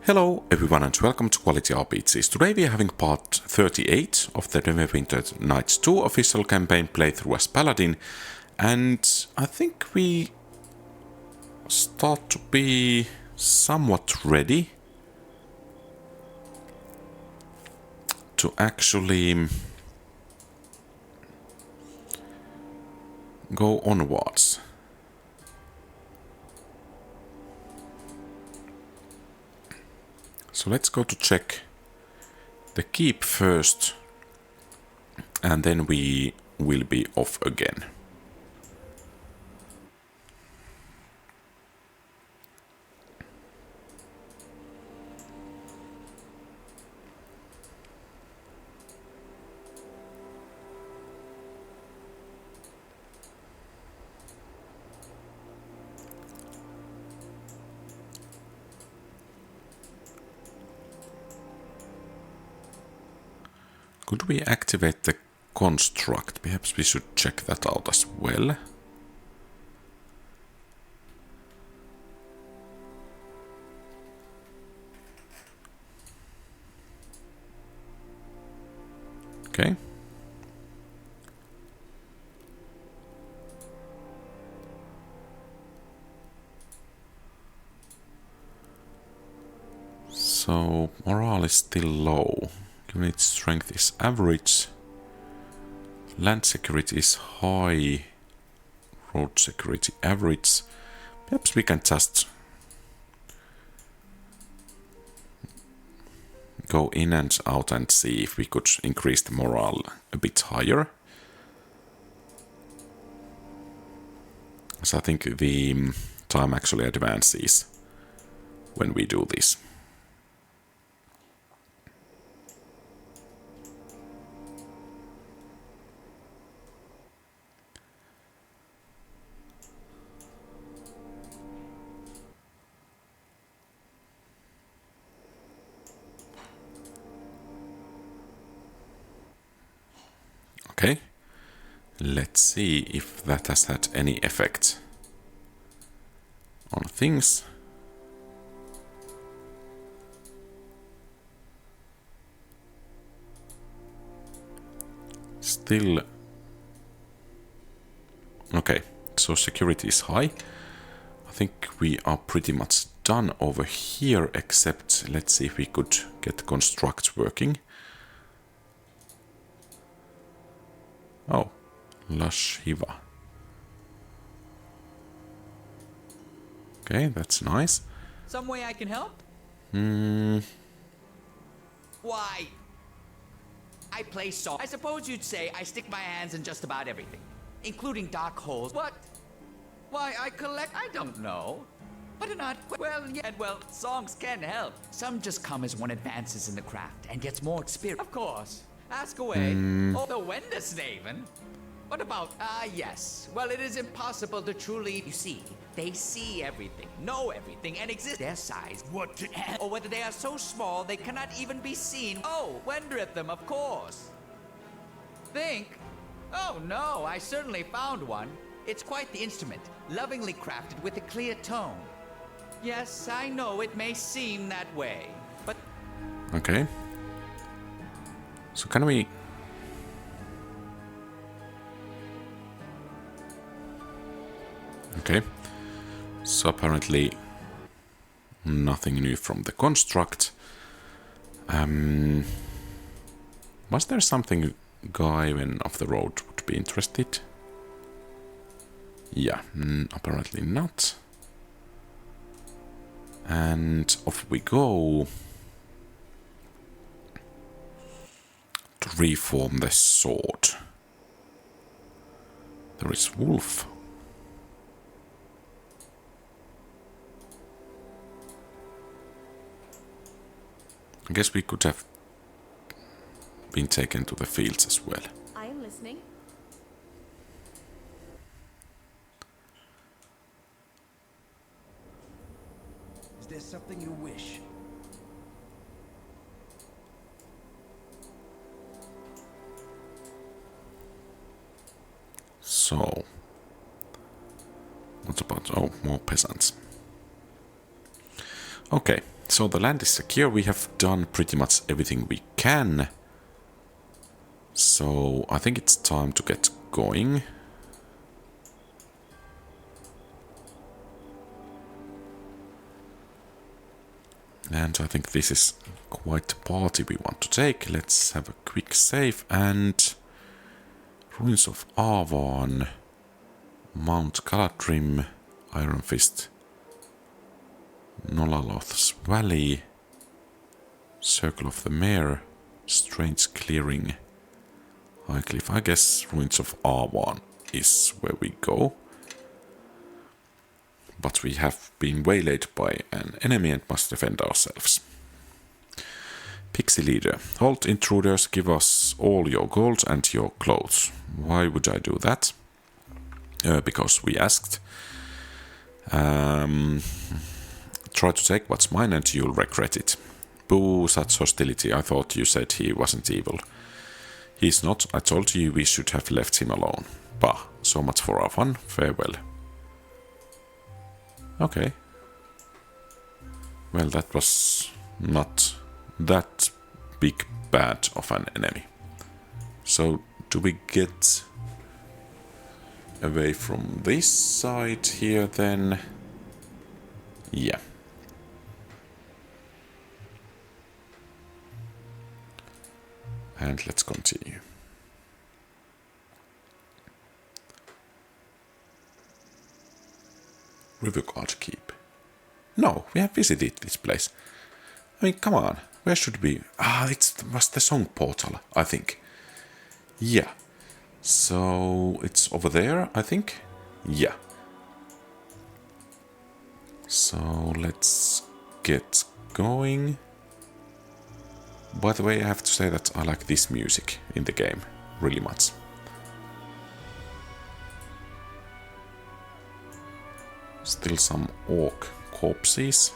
Hello everyone and welcome to QualityRPGs. Today we are having part 38 of the Neverwinter Nights 2 official campaign playthrough as Paladin, and I think we start to be somewhat ready to actually go onwards. So let's go to check the keep first, and then we will be off again. Could we activate the construct? Perhaps we should check that out as well. Okay. So morale is still low. Unit strength is average, land security is high, road security average. Perhaps we can just go in and out and see if we could increase the morale a bit higher. So I think the time actually advances when we do this. Okay, let's see if that has had any effect on things. Still, okay, so security is high. I think we are pretty much done over here, except let's see if we could get constructs working. Oh, Lush Hiva. Okay, that's nice. Some way I can help? Why? I play I suppose you'd say I stick my hands in just about everything, including dark holes. What? Why, I collect... I don't know. But not... Well, yeah, well, songs can help. Some just come as one advances in the craft and gets more experience. Of course. Ask away. Oh, the Wendersnaven? What about... yes. Well, it is impossible to truly... You see, they see everything, know everything, and exist their size. What to... Or whether they are so small they cannot even be seen. Oh, Wendereth them, of course. Think? Oh, no, I certainly found one. It's quite the instrument, lovingly crafted with a clear tone. Yes, I know it may seem that way, but... Okay. So can we... Okay. So apparently nothing new from the construct. Was there something Gaiven of the road would be interested? Yeah, apparently not. And off we go to reform the sword. There is Wolf. I guess we could have been taken to the fields as well. I am listening. Is there something you wish? So, what about... Oh, more peasants. Okay, So the land is secure. We have done pretty much everything we can. So I think it's time to get going. And I think this is quite a party we want to take. Let's have a quick save. And Ruins of Avon, Mount Galadrim, Iron Fist, Nolaloth's Valley, Circle of the Mare, Strange Clearing, Highcliff. I guess Ruins of Avon is where we go. But we have been waylaid by an enemy and must defend ourselves. Pixie Leader. Halt, intruders, give us all your gold and your clothes. Why would I do that? Because we asked. Try to take what's mine and you'll regret it. Boo, such hostility. I thought you said he wasn't evil. He's not. I told you we should have left him alone. Bah, so much for our fun. Farewell. Okay. Well, that was not that big bad of an enemy. So, do we get away from this side here then? Yeah. And let's continue. Riverguard Keep. No, we have visited this place. I mean, come on. Where should we... it was the song portal, I think. Yeah. So, it's over there, I think. Yeah. So, let's get going. By the way, I have to say that I like this music in the game really much. Still some orc corpses.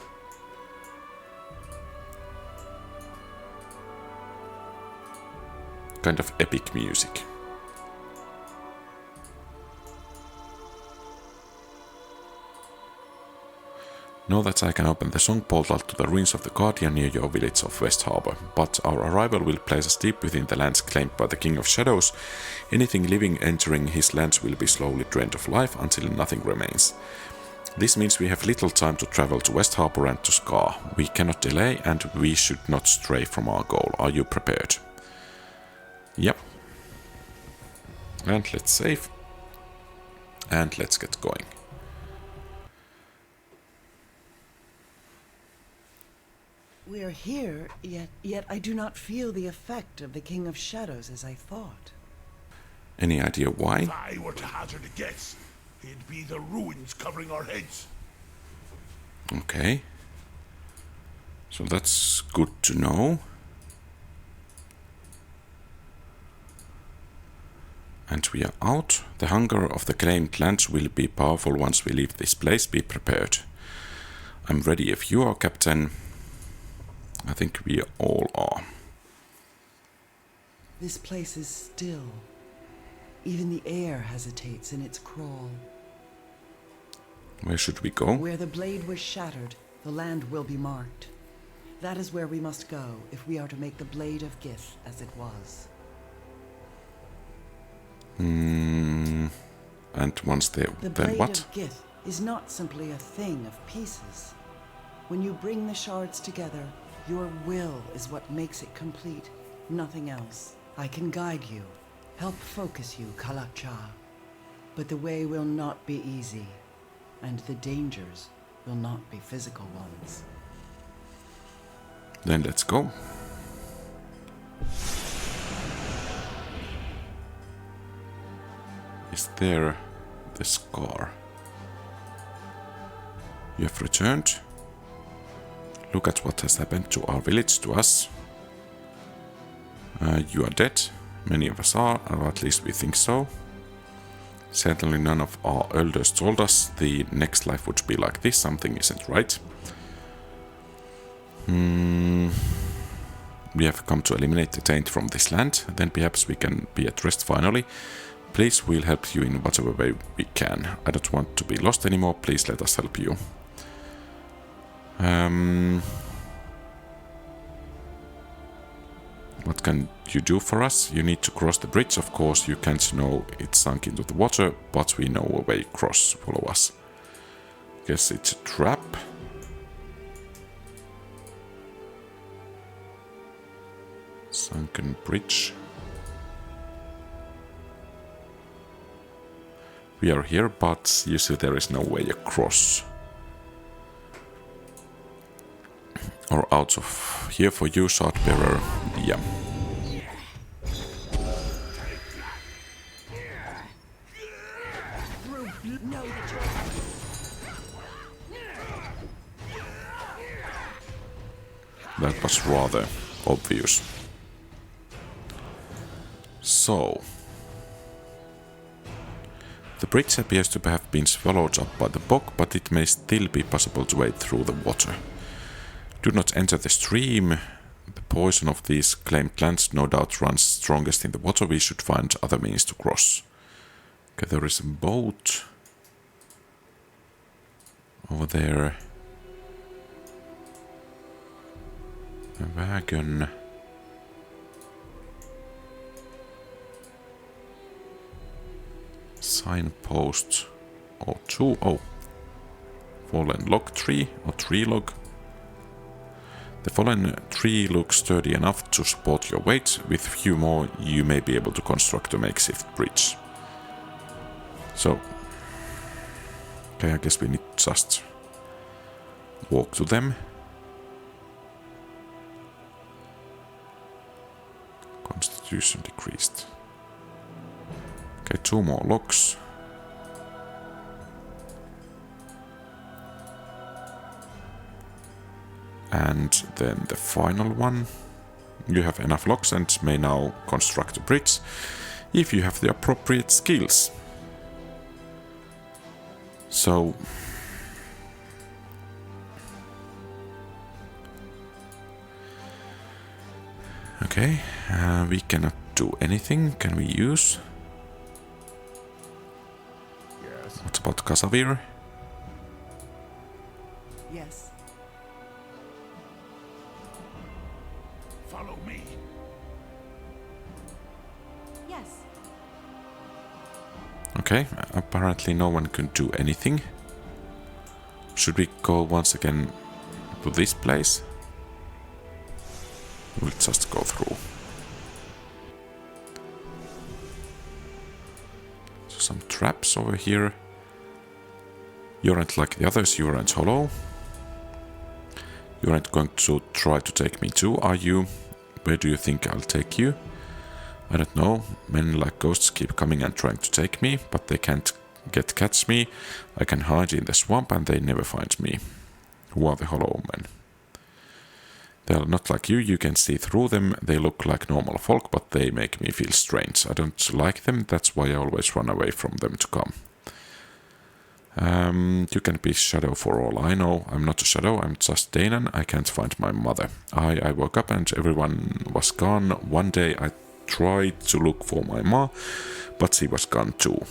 Kind of epic music. Know that I can open the song portal to the ruins of the Guardian near your village of West Harbor, but our arrival will place us deep within the lands claimed by the King of Shadows. Anything living entering his lands will be slowly drained of life until nothing remains. This means we have little time to travel to West Harbor and to Scar. We cannot delay and we should not stray from our goal. Are you prepared? Yep. And let's save. And let's get going. We are here, yet I do not feel the effect of the King of Shadows as I thought. Any idea why? If I were to hazard a guess, it'd be the ruins covering our heads. Okay. So that's good to know. And we are out. The hunger of the claimed lands will be powerful once we leave this place. Be prepared. I'm ready if you are, Captain. I think we all are. This place is still. Even the air hesitates in its crawl. Where should we go? Where the blade was shattered, the land will be marked. That is where we must go if we are to make the Blade of Gith as it was. And once there, The then Blade what? of Gith is not simply a thing of pieces. When you bring the shards together, your will is what makes it complete, nothing else. I can guide you, help focus you, Kalakcha. But the way will not be easy, and the dangers will not be physical ones. Then let's go. Is there the scar? You have returned. Look at what has happened to our village, to us. You are dead. Many of us are, or at least we think so. Certainly none of our elders told us the next life would be like this. Something isn't right. We have come to eliminate the taint from this land. Then perhaps we can be at rest finally. Please, we'll help you in whatever way we can. I don't want to be lost anymore. Please let us help you. what can you do for us? You need to cross the bridge, of course. You can't know it's sunk into the water, but we know a way across. Follow us. Guess it's a trap. Sunken bridge. We are here, but you see there is no way across. Or out of here for you, Shardbearer. Yeah. That was rather obvious. So, the bridge appears to have been swallowed up by the bog, but it may still be possible to wade through the water. Do not enter the stream. The poison of these claimed lands no doubt runs strongest in the water. We should find other means to cross. Okay, there is a boat over there. A wagon. Signpost. Or two. Oh. Fallen log tree or tree log. The fallen tree looks sturdy enough to support your weight. With few more, you may be able to construct a makeshift bridge. So, okay, I guess we need to just walk to them. Constitution decreased. Okay, 2 more logs. And then the final one. You have enough logs and may now construct a bridge if you have the appropriate skills. So, okay, we cannot do anything. Can we use? Yes. What about Kasavir? Yes. Follow me. Yes. Okay, apparently no one can do anything. Should we go once again to this place? We'll just go through. So some traps over here. You aren't like the others, you aren't hollow. You aren't going to try to take me too, are you? Where do you think I'll take you? I don't know. Men like ghosts keep coming and trying to take me, but they can't catch me. I can hide in the swamp and they never find me. Who are the hollow men? They are not like you can see through them. They look like normal folk, but they make me feel strange. I don't like them, that's why I always run away from them to come. You can be shadow for all I know. I'm not a shadow, I'm just Danan. I can't find my mother. I woke up and everyone was gone. One day I tried to look for my ma, but she was gone too.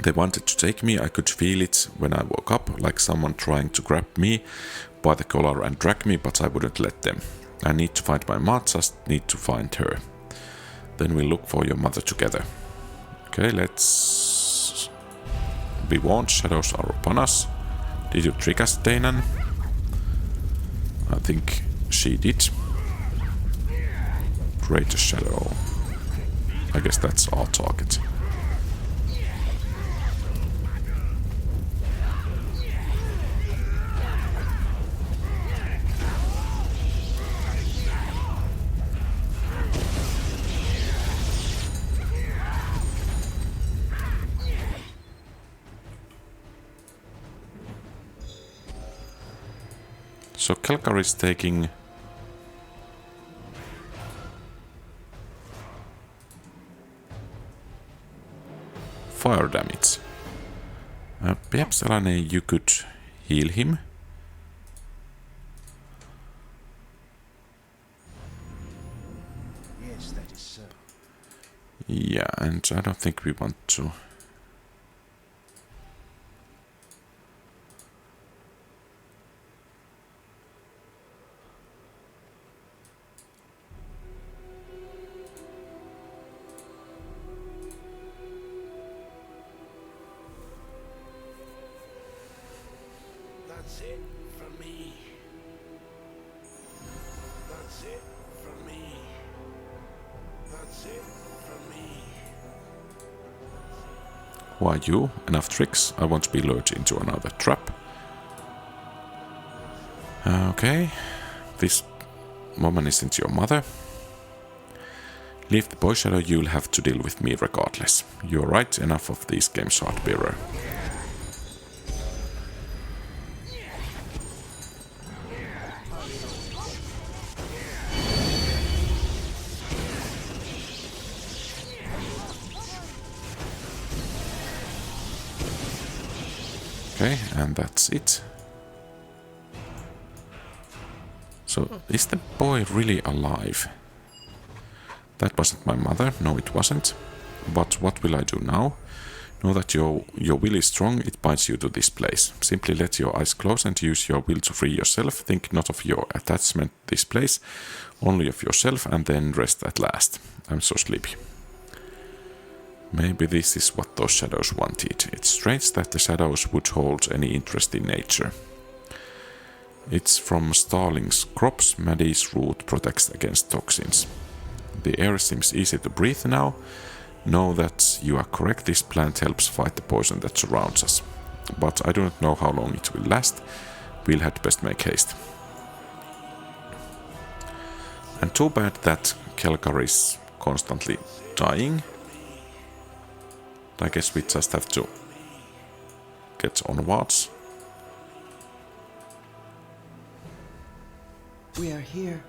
They wanted to take me, I could feel it when I woke up, like someone trying to grab me by the collar and drag me, but I wouldn't let them. I need to find my ma, just need to find her. Then we'll look for your mother together. Okay, let's... Be warned, shadows are upon us. Did you trick us, Danan? I think she did. Greater shadow. I guess that's our target. So Kelkar is taking fire damage. Perhaps Elane, you could heal him. Yes, that is so. Yeah, and I don't think we want to. Who are you? Enough tricks. I want to be lured into another trap. Okay. This woman isn't your mother. Leave the boy shadow, you'll have to deal with me regardless. You're right, enough of these games, Heartbearer. Okay, and that's it. So, is the boy really alive? That wasn't my mother, no it wasn't. But what will I do now? Know that your will is strong, it binds you to this place. Simply let your eyes close and use your will to free yourself. Think not of your attachment to this place, only of yourself, and then rest at last. I'm so sleepy. Maybe this is what those shadows wanted. It's strange that the shadows would hold any interest in nature. It's from Starling's crops. Maddie's root protects against toxins. The air seems easy to breathe now. Know that you are correct, this plant helps fight the poison that surrounds us. But I do not know how long it will last. We'll had best make haste. And too bad that Kelgar is constantly dying. I guess we just have to get onwards. We are here.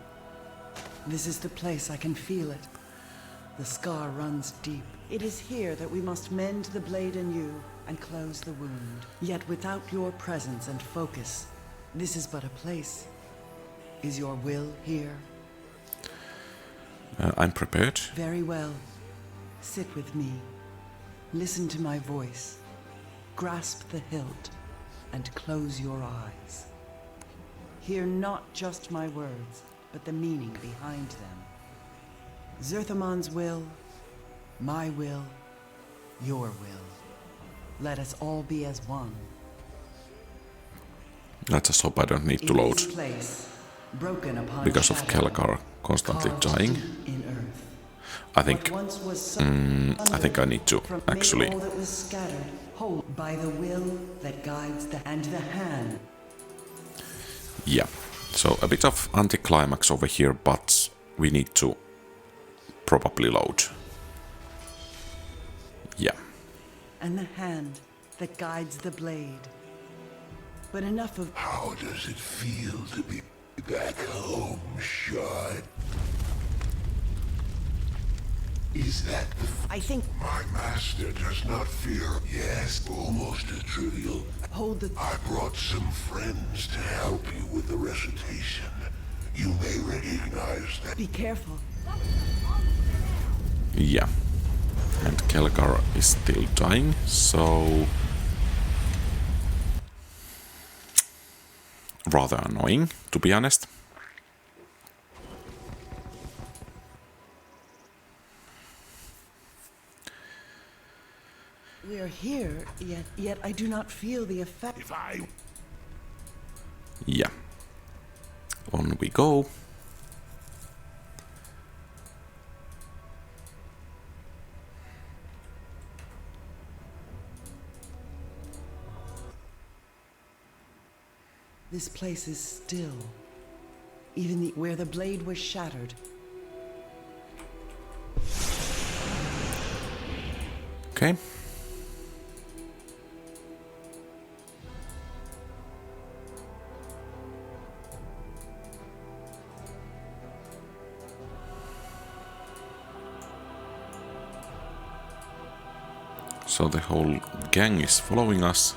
This is the place, I can feel it. The scar runs deep. It is here that we must mend the blade in you and close the wound. Yet without your presence and focus, this is but a place. Is your will here? I'm prepared. Very well. Sit with me. Listen to my voice. Grasp the hilt and close your eyes. Hear not just my words, but the meaning behind them. Zerthamon's will, my will, your will. Let us all be as one. Let's just hope I don't need to load. Place, broken upon Because of shadow, Kelgar constantly carved dying. deep in earth. I think I need to actually. All that was scattered, hold by the will that guides the hand. Yeah. So a bit of anticlimax over here, but we need to probably load. Yeah. And the hand that guides the blade. But enough of... How does it feel to be back home, Shard? Is that the... I think... My master does not fear. Yes, almost as trivial. Hold the... I brought some friends to help you with the recitation. You may recognize that. Be careful. Yeah. And Kelgar is still dying, so... rather annoying, to be honest. We are here, yet I do not feel the effect. If I... Yeah. On we go. This place is still. Even where the blade was shattered. Okay. So the whole gang is following us.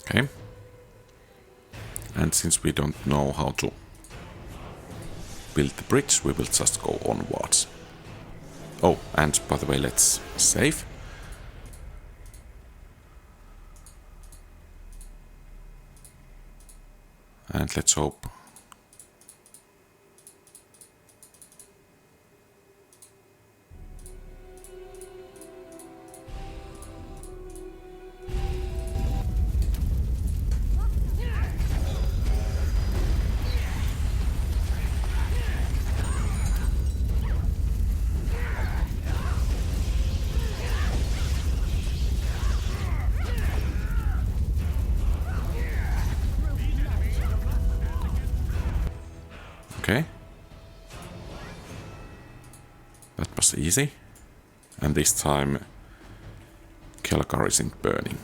Okay. And since we don't know how to build the bridge, we will just go onwards. Oh, and by the way, let's save. And let's hope. Okay. That was easy. And this time Kelgar isn't burning.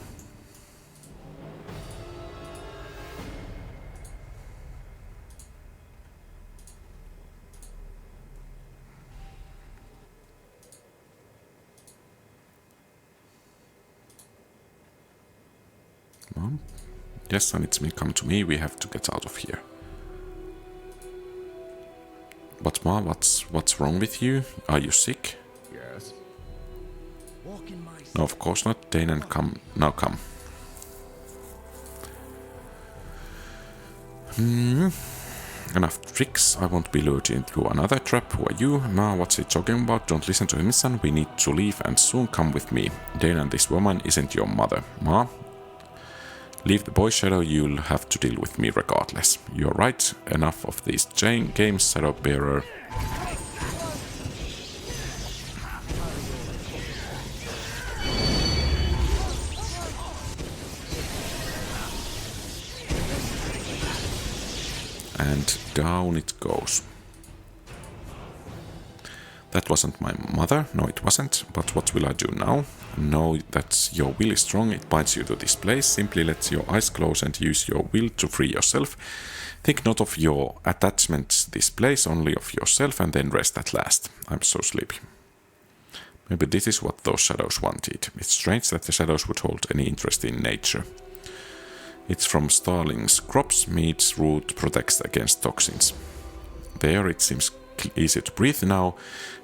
Well, yes, and it's come to me. We have to get out of here. But Ma, what's wrong with you? Are you sick? Yes. No, of course not. Dane, come. Now come. Enough tricks. I won't be lured into another trap. Who are you? Ma, what's he talking about? Don't listen to him, son. We need to leave and soon come with me. Dane and this woman isn't your mother. Ma? Leave the boy, Shadow. You'll have to deal with me regardless. You're right. Enough of these games, Shadow Bearer. And down it goes. That wasn't my mother. No, it wasn't. But what will I do now? Know that your will is strong. It binds you to this place. Simply let your eyes close and use your will to free yourself. Think not of your attachments this place, only of yourself, and then rest at last. I'm so sleepy. Maybe this is what those shadows wanted. It's strange that the shadows would hold any interest in nature. It's from Starling's crops, meats, root, protects against toxins. There, it seems easy to breathe now.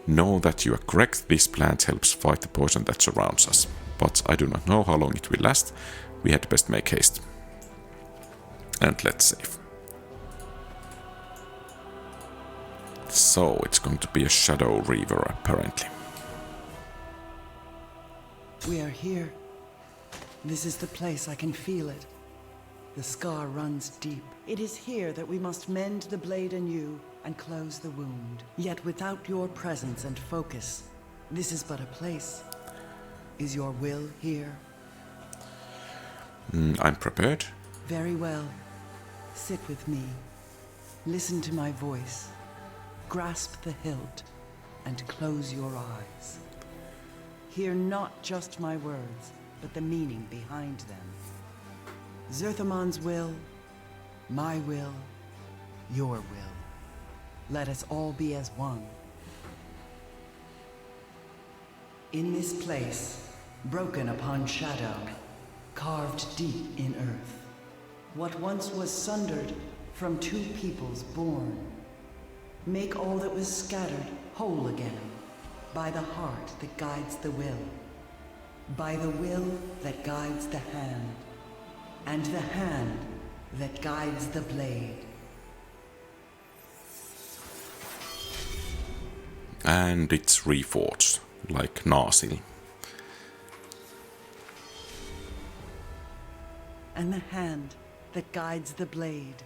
Know that you are correct. This plant helps fight the poison that surrounds us. But I do not know how long it will last. We had best make haste. And let's save. So, it's going to be a Shadow Reaver, apparently. We are here. This is the place. I can feel it. The scar runs deep. It is here that we must mend the blade anew and close the wound. Yet without your presence and focus, this is but a place. Is your will here? I'm prepared. Very well. Sit with me. Listen to my voice. Grasp the hilt and close your eyes. Hear not just my words, but the meaning behind them. Zerthamon's will, my will, your will. Let us all be as one. In this place, broken upon shadow, carved deep in earth, what once was sundered from two peoples born, make all that was scattered whole again, by the heart that guides the will, by the will that guides the hand, and the hand that guides the blade. And it's reforged, like Narsil. And the hand that guides the blade.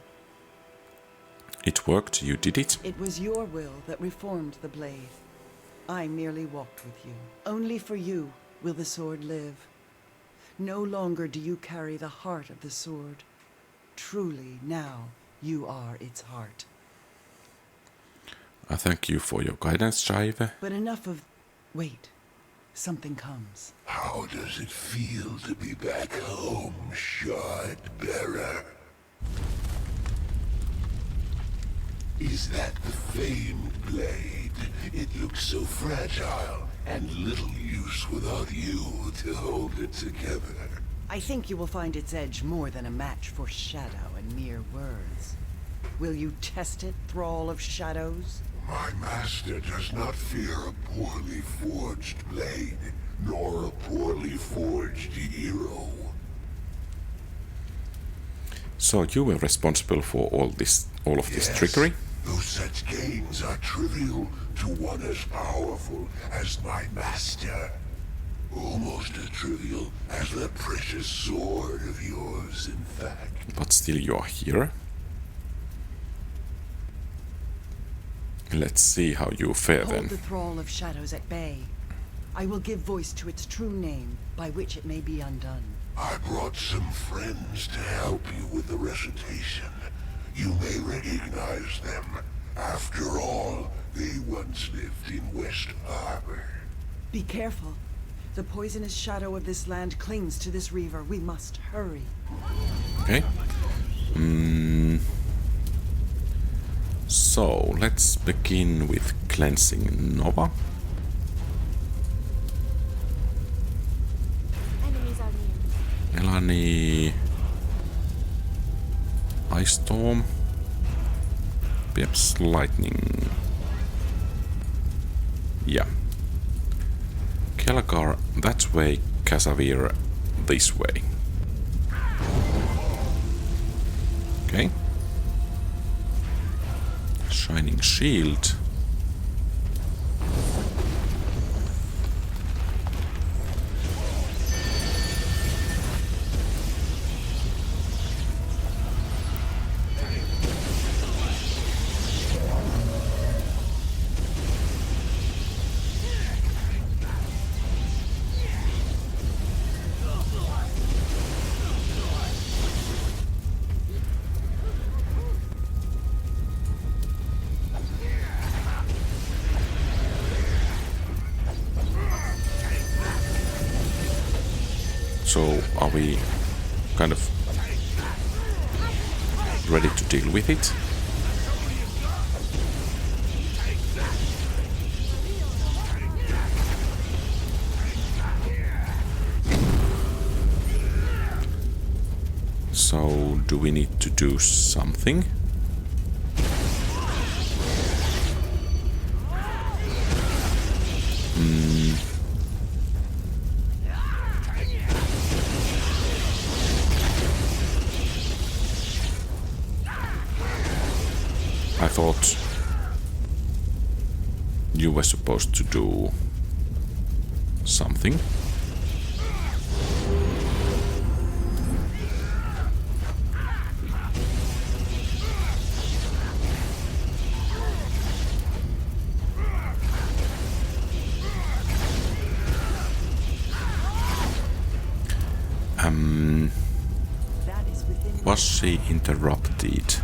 It worked, you did it. It was your will that reformed the blade. I merely walked with you. Only for you will the sword live. No longer do you carry the heart of the sword. Truly, now, you are its heart. I thank you for your guidance, Shiva. But enough of... Wait. Something comes. How does it feel to be back home, Shard Bearer? Is that the famed blade? It looks so fragile, and little use without you to hold it together. I think you will find its edge more than a match for shadow and mere words. Will you test it, Thrall of Shadows? My master does not fear a poorly forged blade, nor a poorly forged hero. So you were responsible for all of this Yes, trickery? Though such gains are trivial to one as powerful as my master. Almost as trivial as that precious sword of yours, in fact. But still you're here. Let's see how you fare Hold then. the Thrall of Shadows at bay. I will give voice to its true name, by which it may be undone. I brought some friends to help you with the recitation. You may recognize them After all, they once lived in West Harbor. Be careful. The poisonous shadow of this land clings to this Reaver. We must hurry. Okay. So, let's begin with cleansing Nova. Enemies are near. Elani... Ice Storm. Perhaps Lightning. Yeah. Kelgar that way, Cassavir this way. Okay. Shining Shield. So, are we kind of ready to deal with it? So, do we need to do something? I thought you were supposed to do something. Was she interrupted?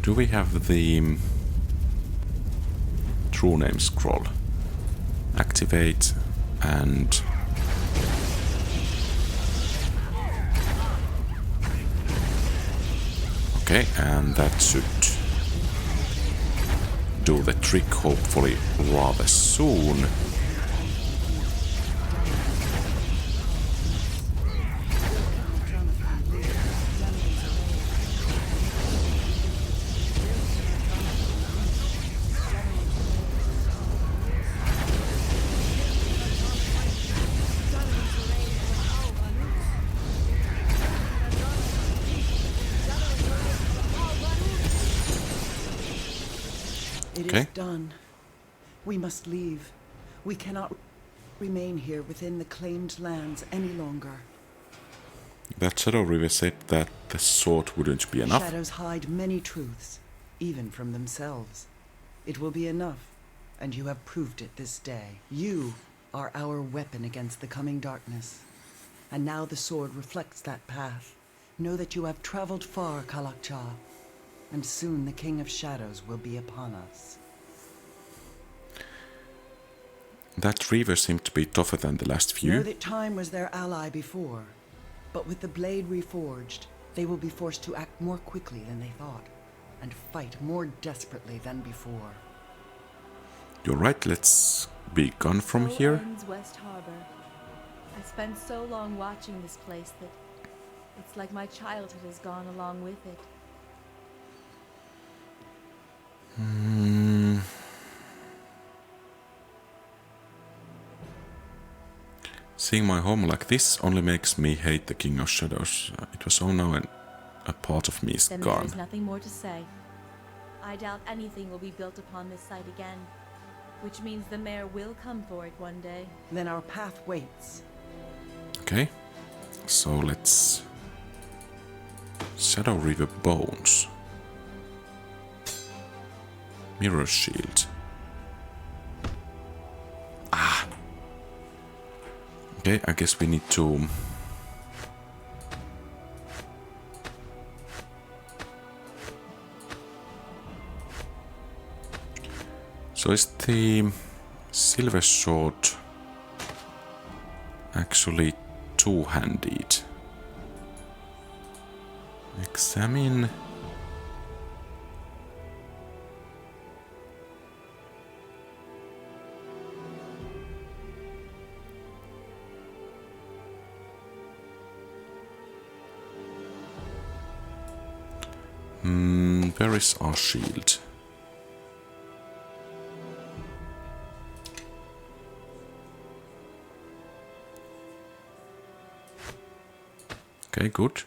Do we have the true name scroll? Activate and okay, and that should do the trick hopefully rather soon. It is done. We must leave. We cannot remain here within the claimed lands any longer. That Shadow Reaver said that the sword wouldn't be enough. Shadows hide many truths, even from themselves. It will be enough, and you have proved it this day. You are our weapon against the coming darkness. And now the sword reflects that path. Know that you have traveled far, Kalakcha, and soon the King of Shadows will be upon us. That Reaver seemed to be tougher than the last few. Know that time was their ally before, but with the blade reforged, they will be forced to act more quickly than they thought, and fight more desperately than before. You're right, let's be gone from So here. ends West Harbor. I spent so long watching this place that it's like my childhood has gone along with it. Seeing my home like this only makes me hate the King of Shadows. It was so now a part of me is Then there gone. is nothing more to say. I doubt anything will be built upon this site again, which means the mayor will come for it one day. Then our path waits. Okay, so let's... Shadow Reaver Bones. Mirror Shield. Ah! Okay, I guess we need to... So is the Silver Sword actually two-handed? Examine. Where is our shield? Okay, good.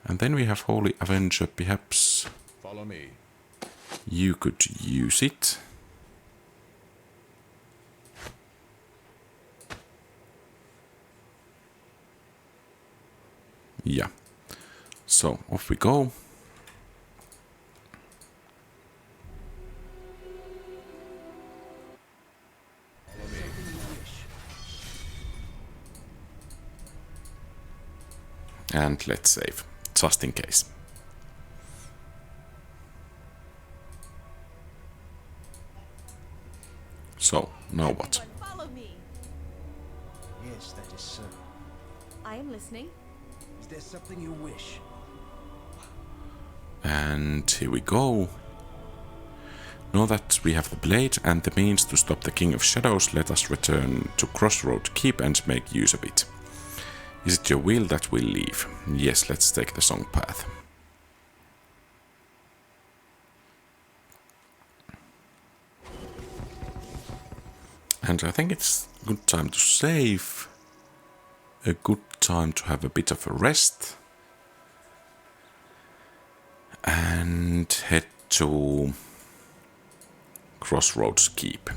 And then we have Holy Avenger. Perhaps Follow me. you could use it. Yeah. So, off we go. And let's save, just in case. So, now what? Everyone, follow me. Yes, that is so. I am listening. Is there something you wish? And here we go. Now that we have the blade and the means to stop the King of Shadows, let us return to Crossroad Keep and make use of it. Is it your will that we'll leave? Yes, let's take the song path. And I think it's a good time to save. A good time to have a bit of a rest. And head to Crossroads Keep.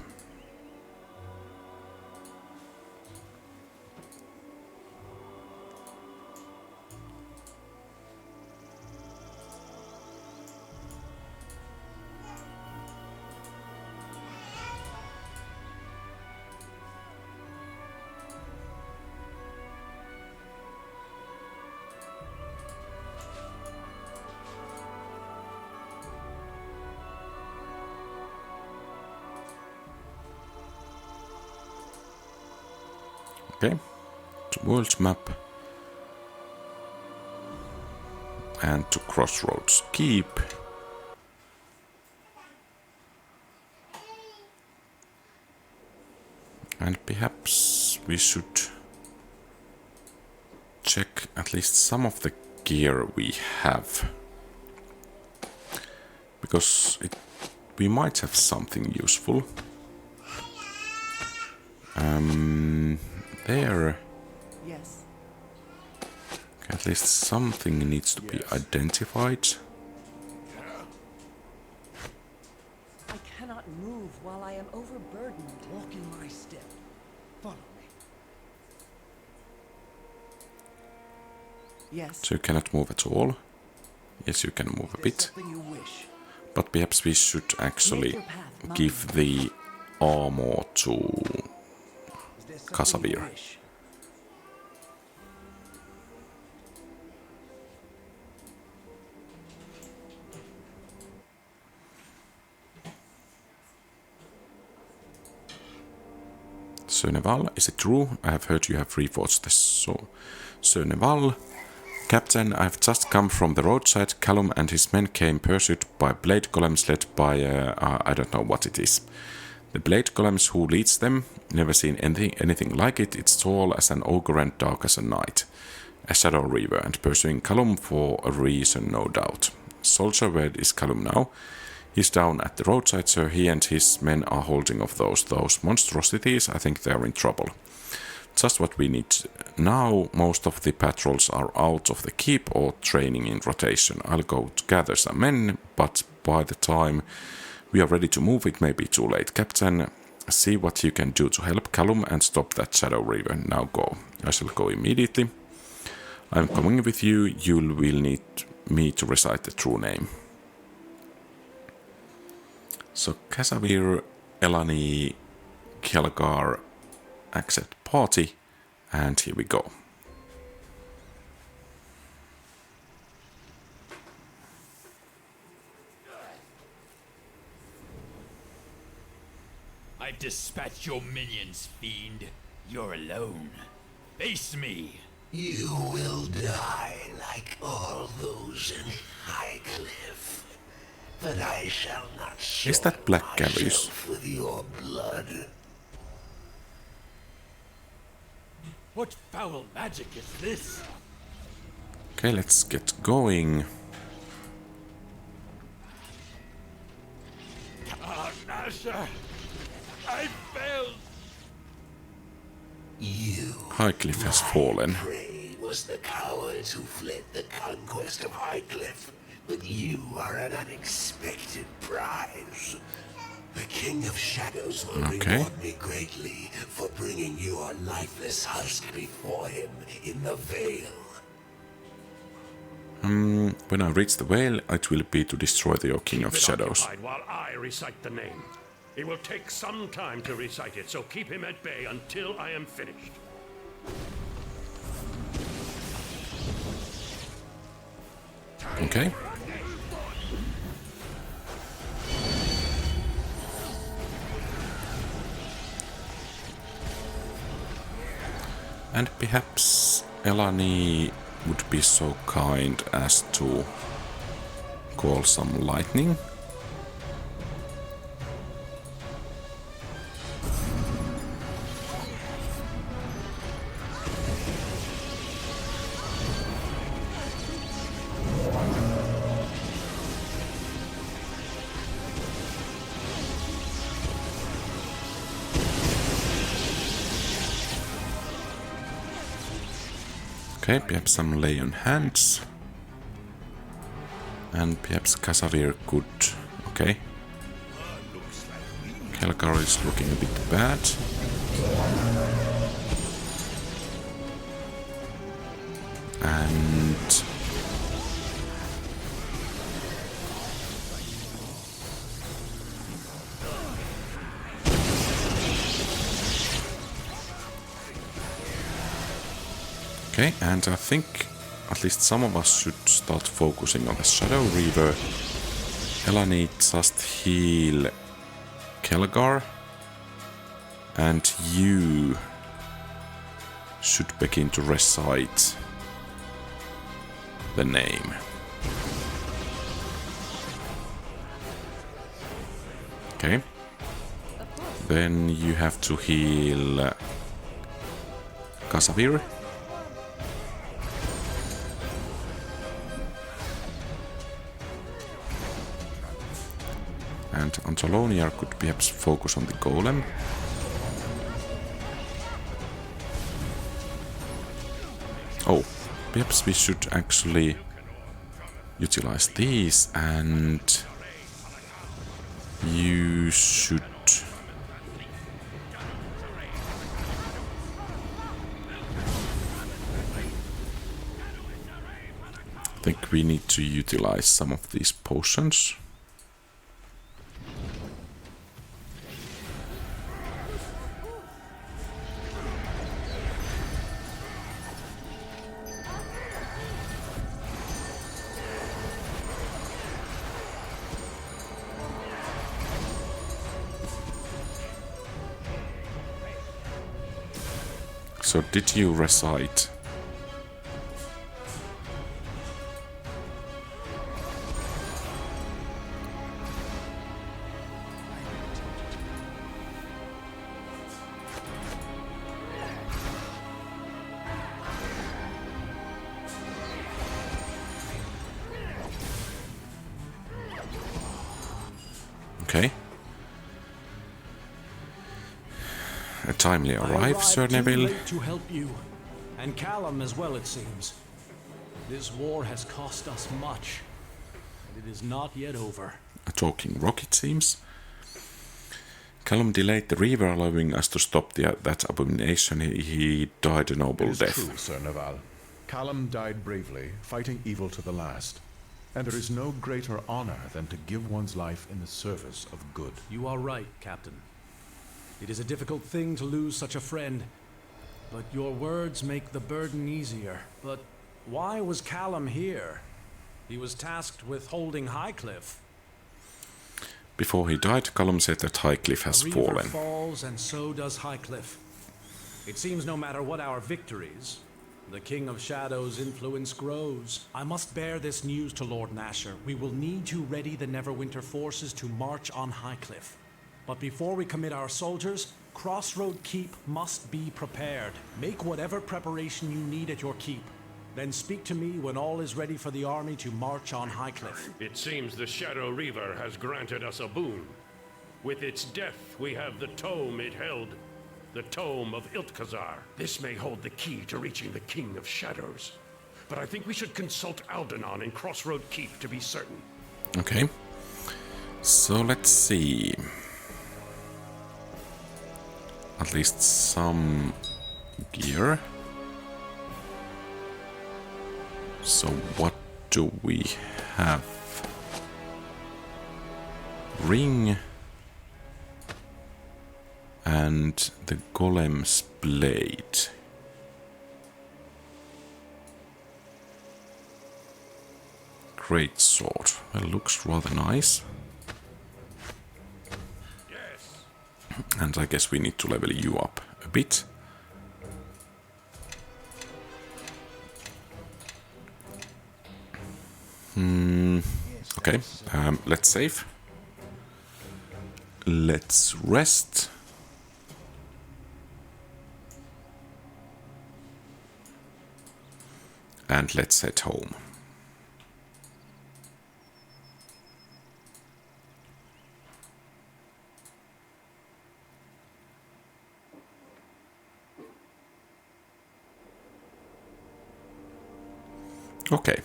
Okay, to world map and to Crossroads Keep. And perhaps we should check at least some of the gear we have. Because we might have something useful. There. Yes. At least something needs to be identified. I cannot move while I am overburdened. Walk in my step. Follow me. Yes. So you cannot move at all. Yes, you can move a bit. Something you wish. But perhaps we should actually Make your path mine. give the armor to Is there something Kasavir. you wish? Söneval, is it true? I have heard you have reforged the sword. Söneval, Captain, I have just come from the roadside. Callum and his men came pursued by blade golems led by, I don't know what it is. The blade golems who leads them, never seen anything like it. It's tall as an ogre and dark as a night. A shadow reaver and pursuing Callum for a reason, no doubt. Soldier, where is Callum now? He's down at the roadside, so he and his men are holding off those monstrosities. I think they are in trouble. Just what we need now. Most of the patrols are out of the keep or training in rotation. I'll go to gather some men, but by the time we are ready to move, it may be too late. Captain, see what you can do to help Callum and stop that shadow reaver. Now go. I shall go immediately. I'm coming with you. You will need me to recite the true name. So Kasavir, Elani, Kjelgar, accept party, and here we go. I've dispatched your minions, fiend. You're alone. Face me. You will die like all those in Highcliff. But I shall not Is that Black Gallows? myself with your blood. What foul magic is this? Okay, let's get going. Ah, Nasha! I failed! You, Highcliff has fallen. prey, was the cowards who fled the conquest of Highcliff. But you are an unexpected prize. The King of Shadows will reward me greatly for bringing your lifeless husk before him in the Vale. When I reach the Vale, it will be to destroy the King of Keep it Shadows. occupied while I recite the name. It will take some time to recite it, so keep him at bay until I am finished. Okay. And perhaps Elani would be so kind as to call some lightning. Okay, perhaps some lay on hands. And perhaps Kasavir could... Okay. Kelgar is looking a bit bad. And... Okay, and I think at least some of us should start focusing on the Shadow Reaver. Elani just heal Kelgar, and you should begin to recite the name. Okay. Then you have to heal Kasavir. And Angeloniar could perhaps focus on the golem. Oh, perhaps we should actually utilize these, and you should... I think we need to utilize some of these potions. So did you recite? Okay. A timely arrive, Sir Neville. To help you, and Callum as well, it seems. This war has cost us much, and it is not yet over. A talking rock, it seems. Callum delayed the Reaver, allowing us to stop that abomination. He died a noble death. True, Sir Naval. Callum died bravely, fighting evil to the last. And there is no greater honor than to give one's life in the service of good. You are right, Captain. It is a difficult thing to lose such a friend, but your words make the burden easier. But why was Callum here? He was tasked with holding Highcliff. Before he died, Callum said that Highcliffe has A Reaver fallen. falls, and so does Highcliffe. It seems no matter what our victories, the King of Shadows' influence grows. I must bear this news to Lord Nasher. We will need to ready the Neverwinter forces to march on Highcliffe. But before we commit our soldiers, Crossroad Keep must be prepared. Make whatever preparation you need at your keep. Then speak to me when all is ready for the army to march on Highcliffe. It seems the Shadow Reaver has granted us a boon. With its death, we have the tome it held, the Tome of Iltkazar. This may hold the key to reaching the King of Shadows. But I think we should consult Aldenon in Crossroad Keep to be certain. Okay. So let's see. At least some gear. So what do we have? Ring and the Golem's blade. Great sword. Well, looks rather nice. Yes. And I guess we need to level you up a bit. Okay, let's save. Let's rest. And let's head home. Okay,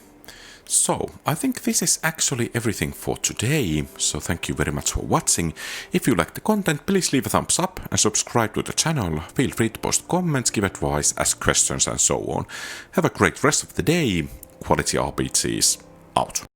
so I think this is actually everything for today, so thank you very much for watching. If you like the content, please leave a thumbs up and subscribe to the channel. Feel free to post comments, give advice, ask questions and so on. Have a great rest of the day. QualityRPGs out.